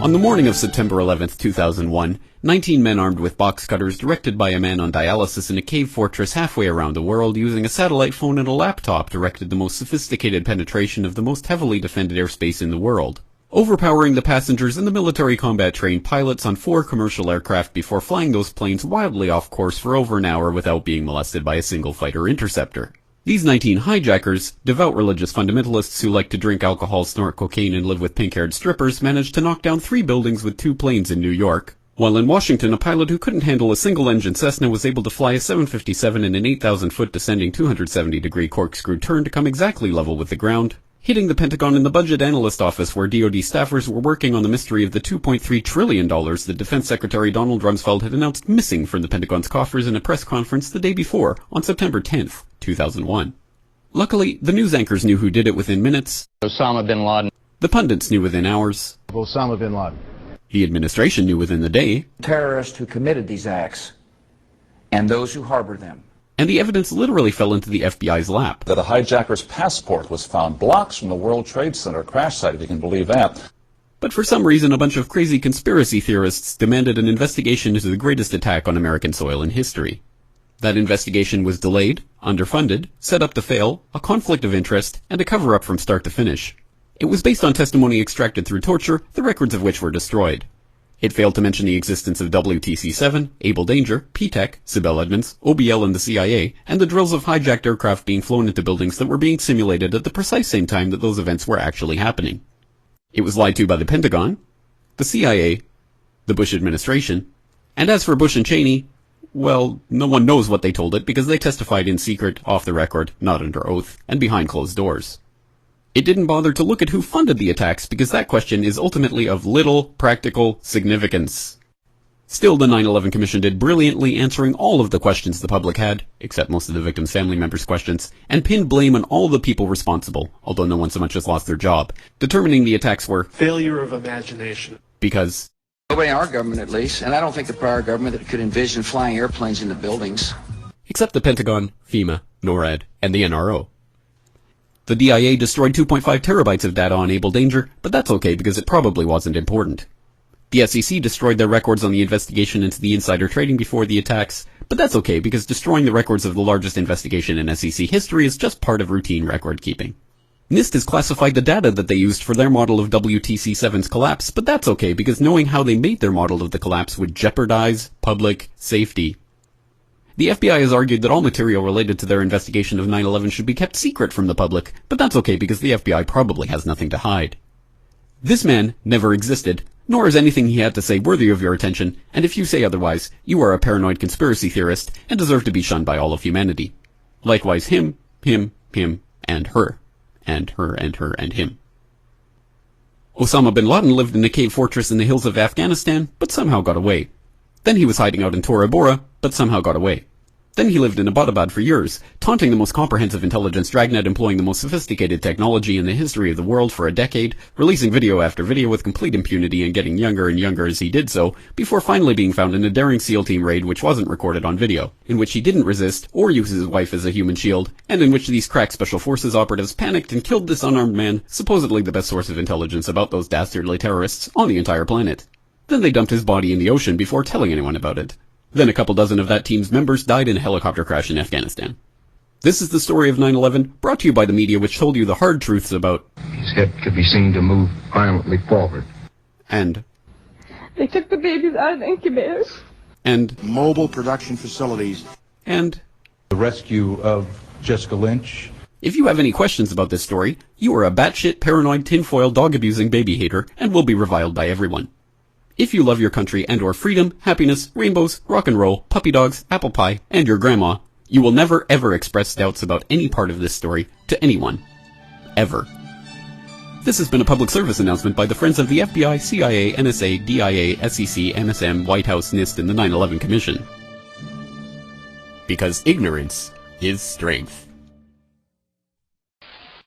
On the morning of September 11, 2001, 19 men armed with box cutters directed by a man on dialysis in a cave fortress halfway around the world using a satellite phone and a laptop directed the most sophisticated penetration of the most heavily defended airspace in the world, overpowering the passengers and the military combat-trained pilots on 4 commercial aircraft before flying those planes wildly off course for over an hour without being molested by a single fighter interceptor. These 19 hijackers, devout religious fundamentalists who like to drink alcohol, snort cocaine, and live with pink-haired strippers, managed to knock down 3 buildings with 2 planes in New York, while in Washington a pilot who couldn't handle a single-engine Cessna was able to fly a 757 in an 8,000-foot descending 270-degree corkscrew turn to come exactly level with the ground, hitting the Pentagon in the Budget Analyst Office where DoD staffers were working on the mystery of the $2.3 trillion that Defense Secretary Donald Rumsfeld had announced missing from the Pentagon's coffers in a press conference the day before, on September 10th, 2001. Luckily, the news anchors knew who did it within minutes. Osama bin Laden. The pundits knew within hours. Osama bin Laden. The administration knew within the day. Terrorists who committed these acts and those who harbor them. And the evidence literally fell into the FBI's lap. That a hijacker's passport was found blocks from the World Trade Center crash site, if you can believe that. But for some reason, a bunch of crazy conspiracy theorists demanded an investigation into the greatest attack on American soil in history. That investigation was delayed, underfunded, set up to fail, a conflict of interest, and a cover-up from start to finish. It was based on testimony extracted through torture, the records of which were destroyed. It failed to mention the existence of WTC-7, Able Danger, P-TECH, Sibel Edmonds, OBL and the CIA, and the drills of hijacked aircraft being flown into buildings that were being simulated at the precise same time that those events were actually happening. It was lied to by the Pentagon, the CIA, the Bush administration, and as for Bush and Cheney, well, no one knows what they told it because they testified in secret, off the record, not under oath, and behind closed doors. It didn't bother to look at who funded the attacks because that question is ultimately of little practical significance. Still, the 9/11 Commission did brilliantly answering all of the questions the public had, except most of the victims' family members' questions, and pinned blame on all the people responsible, although no one so much as lost their job, determining the attacks were failure of imagination. Because Nobody in our government, at least, and I don't think the prior government that could envision flying airplanes into buildings. Except the Pentagon, FEMA, NORAD, and the NRO. The DIA destroyed 2.5 terabytes of data on Able Danger, but that's okay because it probably wasn't important. The SEC destroyed their records on the investigation into the insider trading before the attacks, but that's okay because destroying the records of the largest investigation in SEC history is just part of routine record keeping. NIST has classified the data that they used for their model of WTC-7's collapse, but that's okay because knowing how they made their model of the collapse would jeopardize public safety. The FBI has argued that all material related to their investigation of 9/11 should be kept secret from the public, but that's okay because the FBI probably has nothing to hide. This man never existed, nor is anything he had to say worthy of your attention, and if you say otherwise, you are a paranoid conspiracy theorist and deserve to be shunned by all of humanity. Likewise him, and her. And her, and her, and him. Osama bin Laden lived in a cave fortress in the hills of Afghanistan, but somehow got away. Then he was hiding out in Tora Bora, but somehow got away. Then he lived in Abbottabad for years, taunting the most comprehensive intelligence dragnet employing the most sophisticated technology in the history of the world for a decade, releasing video after video with complete impunity and getting younger and younger as he did so, before finally being found in a daring SEAL team raid which wasn't recorded on video, in which he didn't resist or use his wife as a human shield, and in which these crack special forces operatives panicked and killed this unarmed man, supposedly the best source of intelligence about those dastardly terrorists on the entire planet. Then they dumped his body in the ocean before telling anyone about it. Then a couple dozen of that team's members died in a helicopter crash in Afghanistan. This is the story of 9/11, brought to you by the media which told you the hard truths about his head could be seen to move violently forward. And they took the babies out of the incubators. And mobile production facilities. And the rescue of Jessica Lynch. If you have any questions about this story, you are a batshit paranoid tinfoil dog-abusing baby hater and will be reviled by everyone. If you love your country and or freedom, happiness, rainbows, rock and roll, puppy dogs, apple pie, and your grandma, you will never ever express doubts about any part of this story to anyone. Ever. This has been a public service announcement by the Friends of the FBI, CIA, NSA, DIA, SEC, MSM, White House, NIST, and the 9/11 Commission. Because ignorance is strength.